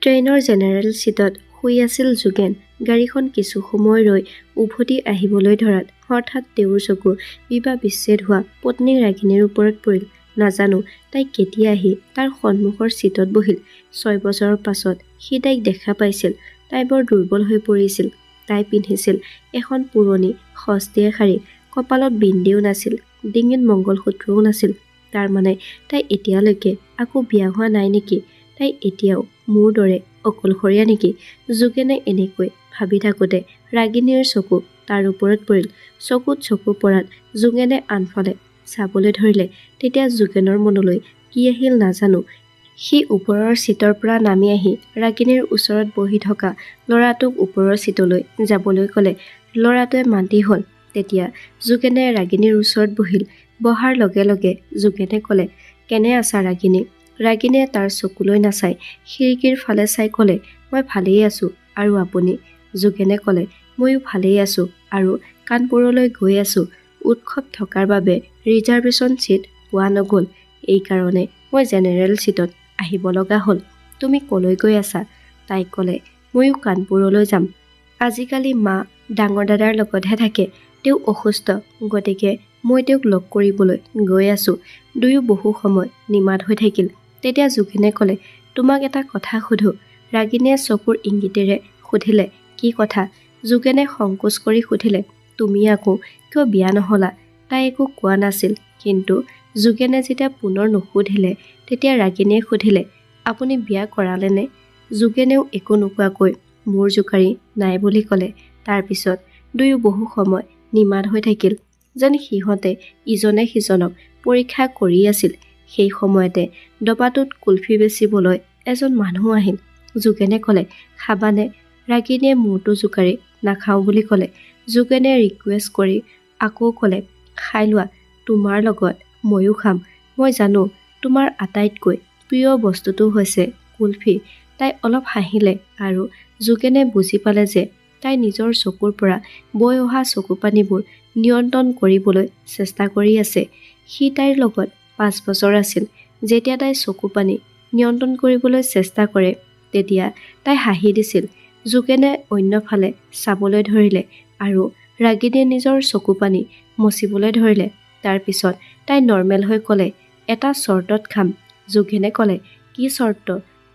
ট্ৰেইনৰ জেনেৰেল ছিটত শুই আছিল যোগেন। গাড়ীখন কিছু সময় ৰৈ উভতি আহিবলৈ ধৰাত হঠাৎ তেওঁৰ চকু বিবাহ বিচ্ছেদ হোৱা পত্নী ৰাগিনীৰ ওপৰত পৰিল। নাজানো তাই কেতিয়া আহি তাৰ সন্মুখৰ ছিটত বহিল। 6 বছৰৰ পাছত সি তাইক দেখা পাইছিল। তাই বৰ দুৰ্বল হৈ পৰিছিল। তাই পিন্ধিছিল এখন পুৰণি সস্তীয়া শাৰী। কপালত বিন্দিও নাছিল, ডিঙিত মংগলসূত্ৰও নাছিল। তাৰমানে তাই এতিয়ালৈকে আকৌ বিয়া হোৱা নাই নেকি? তাই এতিয়াও মোৰ দৰে অকলশৰীয়া নেকি? যোগেনে এনেকৈ ভাবি থাকোঁতে ৰাগিনীৰ চকু তাৰ ওপৰত পৰিল। চকুত চকু পৰাত যোগেনে আনফালে চাবলৈ ধৰিলে। তেতিয়া যোগেনৰ মনলৈ কি আহিল নাজানো। সি ওপৰৰ ছিটৰ পৰা নামি আহি ৰাগিনীৰ ওচৰত বহি থকা ল'ৰাটোক ওপৰৰ ছিটলৈ যাবলৈ ক'লে। ল'ৰাটোৱে মান্তি হ'ল। তেতিয়া যোগেনে ৰাগিনীৰ ওচৰত বহিল। বহাৰ লগে লগে যোগেনে ক'লে, কেনে আছা ৰাগিনী? ৰাগিনীয়ে তাৰ চকুলৈ নাচাই খিৰিকীৰ ফালে চাই ক'লে, মই ভালেই আছোঁ। আৰু আপুনি? যোগেনে ক'লে, ময়ো ভালেই আছোঁ আৰু কানপুৰলৈ গৈ আছোঁ। উৎসৱ থকাৰ বাবে ৰিজাৰ্ভেশ্যন ছিট পোৱা নগ'ল। এইকাৰণে মই জেনেৰেল ছিটত আহিব লগা হ'ল। তুমি ক'লৈ গৈ আছা? তাই ক'লে, ময়ো কানপুৰলৈ যাম। আজিকালি মা ডাঙৰ দাদাৰ লগতহে থাকে। তেওঁ অসুস্থ, গতিকে মই তেওঁক লগ কৰিবলৈ গৈ আছোঁ। দুয়ো বহু সময় নিমাত হৈ থাকিল। তেতিয়া যোগেনে ক'লে, তোমাক এটা কথা সোধোঁ। ৰাগিনীয়ে চকুৰ ইংগিতেৰে সুধিলে, কি কথা? যোগেনে সংকোচ কৰি সুধিলে, তুমি আকৌ কিয় বিয়া নহ'লা? তাই একো কোৱা নাছিল। কিন্তু যোগেনে যেতিয়া পুনৰ নুসুধিলে, তেতিয়া ৰাগিনীয়ে সুধিলে, আপুনি বিয়া কৰালেনে? যোগেনেও একো নোকোৱাকৈ মূৰ জোকাৰি নাই বুলি ক'লে। তাৰপিছত দুয়ো বহু সময় নিমাত হৈ থাকিল, যেন সিহঁতে ইজনে সিজনক পৰীক্ষা কৰি আছিল। সেই সময়তে ডবাটোত কুলফি বেচিবলৈ এজন মানুহ আহিল। যোগেনে ক'লে, খাবানে? ৰাগিনীয়ে মূৰটো জোকাৰি নাখাওঁ বুলি ক'লে। যোগেনে ৰিকুৱেষ্ট কৰি আকৌ ক'লে, খাই লোৱা, তোমাৰ লগত ময়ো খাম। মই জানো তোমাৰ আটাইতকৈ প্ৰিয় বস্তুটো হৈছে কুলফি। তাই অলপ হাঁহিলে আৰু যোগেনে বুজি পালে যে তাই নিজৰ চকুৰ পৰা বৈ অহা চকুপানীবোৰ নিয়ন্ত্ৰণ কৰিবলৈ চেষ্টা কৰি আছে। সি তাইৰ লগত 5 বছৰ আছিল। যেতিয়া তাই চকুপানী নিয়ন্ত্ৰণ কৰিবলৈ চেষ্টা কৰে, তেতিয়া তাই হাঁহি দিছিল। যোগেনে অন্যফালে চাবলৈ ধৰিলে আৰু ৰাগিনীয়ে নিজৰ চকুপানী মচিবলৈ ধৰিলে। তাৰপিছত তাই নৰ্মেল হৈ ক'লে, এটা চৰ্তত খাম। যোগেনে ক'লে, কি চৰ্ত?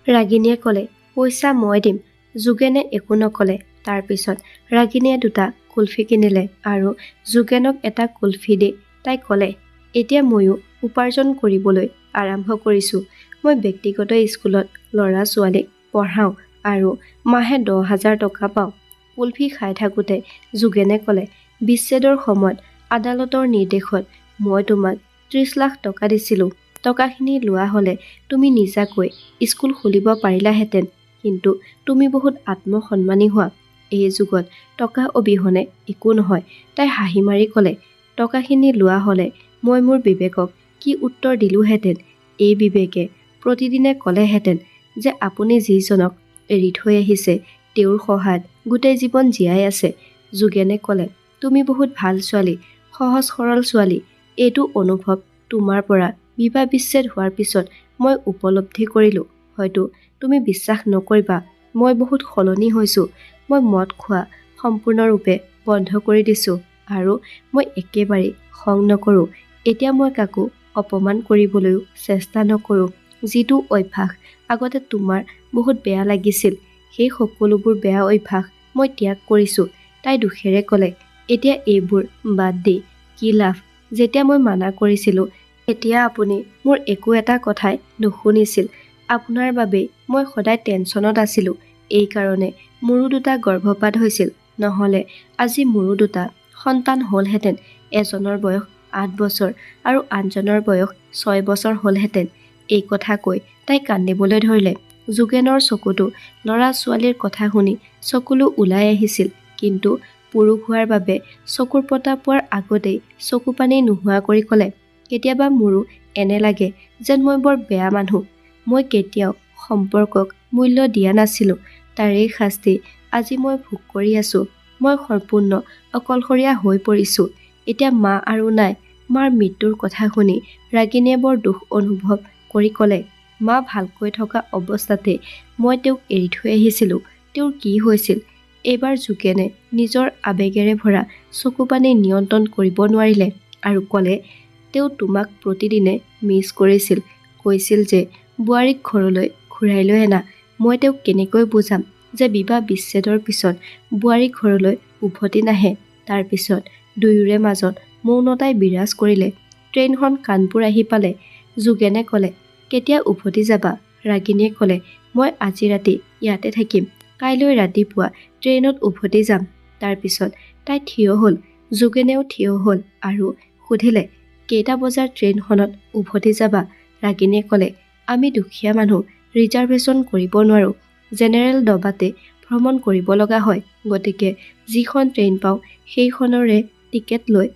ৰাগিনীয়ে ক'লে, পইচা মই দিম। যোগেনে একো নক'লে। তাৰপিছত ৰাগিনীয়ে 2টা কুলফি কিনিলে আৰু যোগেনক এটা কুলফি দি তাই ক'লে, এতিয়া ময়ো উপাৰ্জন কৰিবলৈ আৰম্ভ কৰিছোঁ। মই ব্যক্তিগত স্কুলত ল'ৰা ছোৱালীক পঢ়াওঁ আৰু মাহে 10,000 টকা পাওঁ। কুলফি খাই থাকোঁতে যোগেনে ক'লে, বিচ্ছেদৰ সময়ত আদালতৰ নিৰ্দেশত মই তোমাক 30 লাখ টকা দিছিলোঁ। টকাখিনি লোৱা হ'লে তুমি নিজাকৈ স্কুল খুলিব পাৰিলাহেঁতেন। কিন্তু তুমি বহুত আত্মসন্মানী হোৱা। এই যুগত টকা অবিহনে একো নহয়। তাই হাঁহি মাৰি ক'লে, টকাখিনি লোৱা হ'লে মই মোৰ বিবেকক কি উত্তৰ দিলোঁহেঁতেন? এই বিবেকে প্ৰতিদিনে ক'লেহেঁতেন যে আপুনি যিজনক এৰি থৈ আহিছে তেওঁৰ সহায়ত গোটেই জীৱন জীয়াই আছে। যোগেনে ক'লে, তুমি বহুত ভাল ছোৱালী, সহজ সৰল ছোৱালী। এইটো অনুভৱ তোমাৰ পৰা বিবাহ বিচ্ছেদ হোৱাৰ পিছত মই উপলব্ধি কৰিলোঁ। হয়তো তুমি বিশ্বাস নকৰিবা, মই বহুত সলনি হৈছোঁ। মই মদ খোৱা সম্পূৰ্ণৰূপে বন্ধ কৰি দিছোঁ আৰু মই একেবাৰেই খং নকৰোঁ। এতিয়া মই কাকো অপমান কৰিবলৈও চেষ্টা নকৰোঁ। যিটো অভ্যাস আগতে তোমাৰ বহুত বেয়া লাগিছিল, সেই সকলোবোৰ বেয়া অভ্যাস মই ত্যাগ কৰিছোঁ। তাই দুখেৰে ক'লে, এতিয়া এইবোৰ বাদ দি কি লাভ? যেতিয়া মই মানা কৰিছিলোঁ, এতিয়া আপুনি মোৰ একো এটা কথাই নুশুনিছিল। আপোনাৰ বাবেই মই সদায় টেনচনত আছিলোঁ। এইকাৰণে মোৰো 2টা গৰ্ভপাত হৈছিল। নহ'লে আজি মোৰো 2টা সন্তান হ'লহেঁতেন। এজনৰ বয়স 8 বছৰ আৰু আনজনৰ বয়স 6 বছৰ হ'লহেঁতেন। এই কথা কৈ তাই কান্দিবলৈ ধৰিলে। যোগেনৰ চকুতো ল'ৰা ছোৱালীৰ কথা শুনি চকুলো ওলাই আহিছিল। কিন্তু পুৰুষ হোৱাৰ বাবে চকুৰ পতা পোৱাৰ আগতেই চকুপানী নোহোৱা কৰি ক'লে, কেতিয়াবা মোৰো এনে লাগে যেন মই বৰ বেয়া মানুহ। মই কেতিয়াও সম্পৰ্কক মূল্য দিয়া নাছিলোঁ। তাৰেই শাস্তি আজি মই ভোগ কৰি আছোঁ। মই সম্পূৰ্ণ অকলশৰীয়া হৈ পৰিছোঁ। এতিয়া মা আৰু নাই। মাৰ মৃত্যুৰ কথা শুনি ৰাগিনীয়ে বৰ দুখ অনুভৱ কৰি ক'লে, মা ভালকৈ থকা অৱস্থাতে মই তেওঁক এৰি থৈ আহিছিলোঁ। তেওঁৰ কি হৈছিল? এইবাৰ যোগেনে নিজৰ আৱেগেৰে ভৰা চকুপানী নিয়ন্ত্ৰণ কৰিব নোৱাৰিলে আৰু ক'লে, তেওঁ তোমাক প্ৰতিদিনে মিছ কৰিছিল, কৈছিল যে বোৱাৰীক ঘৰলৈ ঘূৰাই লৈ আনা। মই তেওঁক কেনেকৈ বুজাম যে বিবাহ বিচ্ছেদৰ পিছত বোৱাৰী ঘৰলৈ উভতি নাহে? তাৰ পিছত দুয়োৰে মাজত মৌনতাই বিৰাজ কৰিলে। ট্ৰেইনখন কানপুৰ আহি পালে। যোগেনে ক'লে, কেতিয়া উভতি যাবা? ৰাগিনীয়ে ক'লে, মই আজি ৰাতি ইয়াতে থাকিম, কাইলৈ ৰাতিপুৱা ট্ৰেইনত উভতি যাম। তাৰ পিছত তাই থিয় হ'ল। যোগেনেও থিয় হ'ল আৰু সুধিলে, কেইটা বজাৰ ট্ৰেইনখনত উভতি যাবা? ৰাগিনীয়ে ক'লে, আমি দুখীয়া মানুহ, ৰিজাৰ্ভেশ্যন কৰিব নোৱাৰোঁ, জেনেৰেল ডবাতে ভ্ৰমণ কৰিব লগা হয়, গতিকে যিখন ট্ৰেইন পাওঁ সেইখনৰে টিকেট লৈ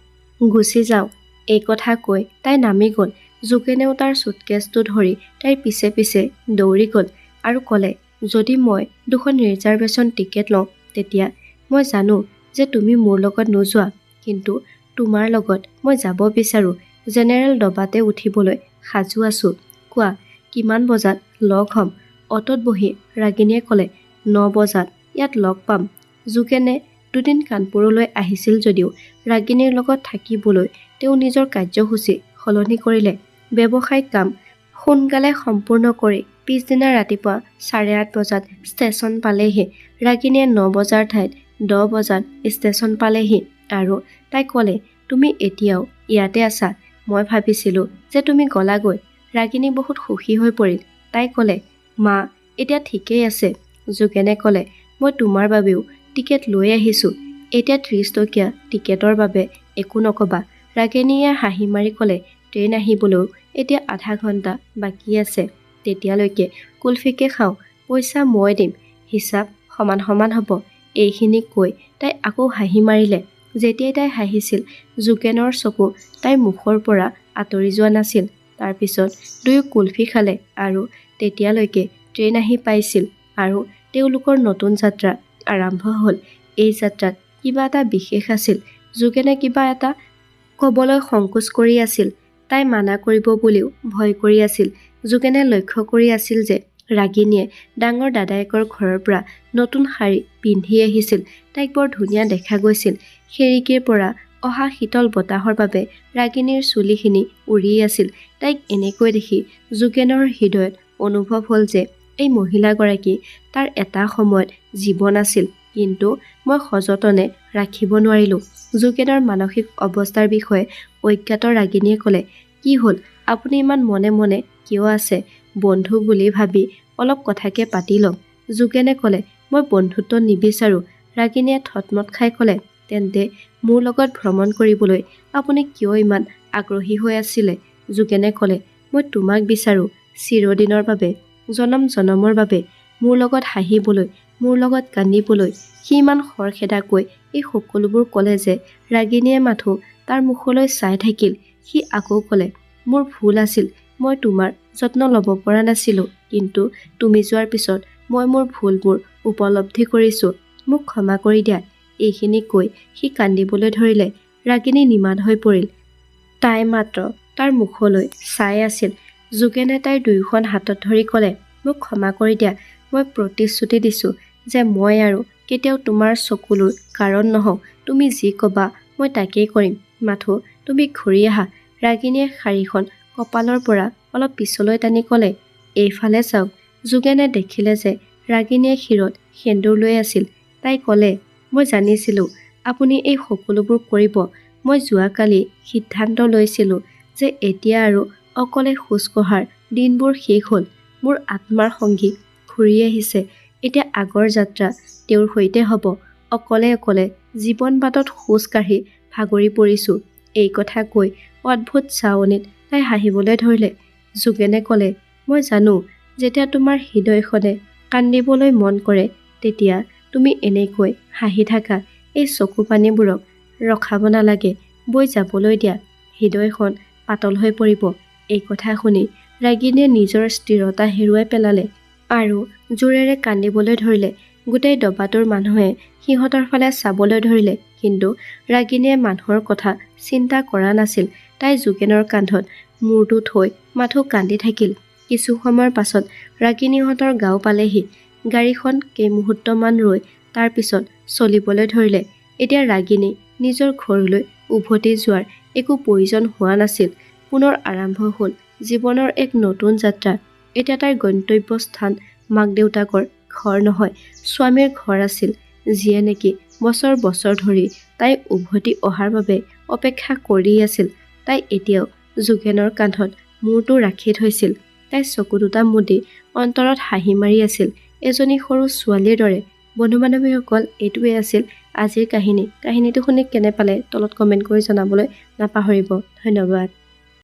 গুচি যাওঁ। এই কথা কৈ তাই নামি গ'ল। যোগেনেও তাৰ চুটকেছটো ধৰি তাইৰ পিছে পিছে দৌৰি গ'ল আৰু ক'লে, যদি মই দুখন ৰিজাৰ্ভেশ্যন টিকেট লওঁ তেতিয়া মই জানো যে তুমি মোৰ লগত নোযোৱা, কিন্তু তোমাৰ লগত মই যাব বিচাৰোঁ। জেনেৰেল ডবাতে উঠিবলৈ সাজু আছোঁ। কোৱা, কিমান বজাত লগ হ'ম? অটোত বহি ৰাগিনীয়ে ক'লে, 9 বজাত ইয়াত লগ পাম। যোগেনে দুদিন কানপুৰলৈ আহিছিল যদিও ৰাগিনীৰ লগত থাকিবলৈ তেওঁ নিজৰ কাৰ্যসূচী সলনি কৰিলে। ব্যৱসায়িক কাম সোনকালে সম্পূৰ্ণ কৰি পিছদিনা ৰাতিপুৱা 8:30 বজাত ষ্টেচন পালেহি। ৰাগিনীয়ে 9 বজাৰ ঠাইত 10 বজাত ষ্টেচন পালেহি আৰু তাই ক'লে, তুমি এতিয়াও ইয়াতে আছা? মই ভাবিছিলোঁ যে তুমি গ'লাগৈ। ৰাগিনী বহুত সুখী হৈ পৰিল। তাই ক'লে, মা এতিয়া ঠিকেই আছে। যোগেনে ক'লে, মই তোমাৰ বাবেও টিকেট লৈ আহিছোঁ। এতিয়া 30 টকীয়া টিকেটৰ বাবে একো নক'বা। ৰাগিনীয়ে হাঁহি মাৰি ক'লে, ট্ৰেইন আহিবলৈও এতিয়া আধা ঘণ্টা বাকী আছে, তেতিয়ালৈকে কুলফিকে খাওঁ, পইচা মই দিম, হিচাপ সমান সমান হ'ব। এইখিনি কৈ তাই আকৌ হাঁহি মাৰিলে। যেতিয়াই তাই হাঁহিছিল যোগেনৰ চকু তাইৰ মুখৰ পৰা আঁতৰি যোৱা নাছিল। তাৰপিছত দুয়ো কুলফি খালে আৰু তেতিয়ালৈকে ট্ৰেইন আহি পাইছিল আৰু তেওঁলোকৰ নতুন যাত্ৰা আৰম্ভ হ'ল। এই যাত্ৰাত কিবা এটা বিশেষ আছিল। যোগেনে কিবা এটা ক'বলৈ সংকোচ কৰি আছিল। তাই মানা কৰিব বুলিও ভয় কৰি আছিল। যোগেনে লক্ষ্য কৰি আছিল যে ৰাগিনীয়ে ডাঙৰ দাদায়েকৰ ঘৰৰ পৰা নতুন শাৰী পিন্ধি আহিছিল। তাইক বৰ ধুনীয়া দেখা গৈছিল। খিৰিকীৰ পৰা অহা শীতল বতাহৰ বাবে ৰাগিনীৰ চুলিখিনি উৰি আছিল। তাইক এনেকৈ দেখি যোগেনৰ হৃদয়ত অনুভৱ হ'ল যে এই মহিলাগৰাকী তাৰ এটা সময়ত জীৱন আছিল, কিন্তু মই সযতনে ৰাখিব নোৱাৰিলোঁ। যোগেনৰ মানসিক অৱস্থাৰ বিষয়ে অজ্ঞাত ৰাগিনীয়ে ক'লে, কি হ'ল? আপুনি ইমান মনে মনে কিয় আছে? বন্ধু বুলি ভাবি অলপ কথাকে পাতি লওঁ। যোগেনে ক'লে, মই বন্ধুত্ব নিবিচাৰোঁ। ৰাগিনীয়ে থতমত খাই ক'লে, তেন্তে মোৰ লগত ভ্ৰমণ কৰিবলৈ আপুনি কিয় ইমান আগ্ৰহী হৈ আছিলে? যোগেনে ক'লে, মই তোমাক বিচাৰোঁ, চিৰদিনৰ বাবে, জনম জনমৰ বাবে, মোৰ লগত হাঁহিবলৈ, মোৰ লগত কান্দিবলৈ। সি ইমান খৰখেদাকৈ এই সকলোবোৰ ক'লে যে ৰাগিনীয়ে মাথো তাৰ মুখলৈ চাই থাকিল। সি আকৌ ক'লে, মোৰ ভুল আছিল, মই তোমাৰ যত্ন ল'ব পৰা নাছিলোঁ, কিন্তু তুমি যোৱাৰ পিছত মই মোৰ ভুলবোৰ উপলব্ধি কৰিছোঁ, মোক ক্ষমা কৰি দিয়া। এইখিনি কৈ সি কান্দিবলৈ ধৰিলে। ৰাগিনী নিমাত হৈ পৰিল। তাই মাত্ৰ তাৰ মুখলৈ চাই আছিল। যোগেনে তাইৰ দুয়োখন হাতত ধৰি ক'লে, মোক ক্ষমা কৰি দিয়া। মই প্ৰতিশ্ৰুতি দিছোঁ যে মই আৰু কেতিয়াও তোমাৰ চকুলোৰ কাৰণ নহওঁ। তুমি যি ক'বা মই তাকেই কৰিম, মাথো তুমি ঘূৰি আহা। ৰাগিনীয়ে শাৰীখন কঁপালৰ পৰা অলপ পিছলৈ টানি ক'লে, এইফালে চাওক। যোগেনে দেখিলে যে ৰাগিনীয়ে শিৰত সেন্দুৰ লৈ আছিল। তাই ক'লে, মই জানিছিলোঁ আপুনি এই সকলোবোৰ কৰিব। মই যোৱাকালি সিদ্ধান্ত লৈছিলোঁ যে এতিয়া আৰু অকলে খোজ কঢ়াৰ দিনবোৰ শেষ হ'ল। মোৰ আত্মাৰ সংগী ঘূৰি আহিছে। এতিয়া আগৰ যাত্ৰা তেওঁৰ সৈতে হ'ব। অকলে অকলে জীৱন বাটত খোজ কাঢ়ি ভাগৰি পৰিছোঁ। এই কথা কৈ অদ্ভুত চাৱনিত তাই হাঁহিবলৈ ধৰিলে। যোগেনে ক'লে, মই জানো যেতিয়া তোমাৰ হৃদয়খনে কান্দিবলৈ মন কৰে তেতিয়া তুমি এনেকৈ হাঁহি থাকা। এই চকু পানীবোৰক ৰখাব নালাগে, বৈ যাবলৈ দিয়া, হৃদয়খন পাতল হৈ পৰিব। এই কথা শুনি ৰাগিনীয়ে নিজৰ স্থিৰতা হেৰুৱাই পেলালে আৰু জোৰেৰে কান্দিবলৈ ধৰিলে। গোটেই ডবাটোৰ মানুহে সিহঁতৰ ফালে চাবলৈ ধৰিলে, কিন্তু ৰাগিনীয়ে মানুহৰ কথা চিন্তা কৰা নাছিল। তাই যোগেনৰ কান্ধত মূৰটো থৈ মাথো কান্দি থাকিল। কিছু সময়ৰ পাছত ৰাগিনীহঁতৰ গাঁও পালেহি। গাড়ীখন কেইমুহূৰ্তমান ৰৈ তাৰ পিছত চলিবলৈ ধৰিলে। এতিয়া ৰাগিনী নিজৰ ঘৰলৈ উভতি যোৱাৰ একো প্ৰয়োজন হোৱা নাছিল। পুনৰ আৰম্ভ হ'ল জীৱনৰ এক নতুন যাত্ৰা। এতিয়া তাইৰ গন্তব্যস্থান মাক-দেউতাকৰ ঘৰ নহয়, স্বামীৰ ঘৰ আছিল, যিয়ে নেকি বছৰ বছৰ ধৰি তাই উভতি অহাৰ বাবে অপেক্ষা কৰি আছিল। তাই এতিয়াও যোগেনৰ কান্ধত মূৰটো ৰাখি থৈছিল। তাই চকু দুটা মুদি অন্তৰত হাঁহি মাৰি আছিল, এজনী সৰু ছোৱালীৰ দৰে। বন্ধু-বান্ধৱীসকল, এইটোৱে আছিল আজিৰ কাহিনী। কাহিনীটো শুনি কেনে পালে তলত কমেণ্ট কৰি জনাবলৈ নাপাহৰিব। ধন্যবাদ।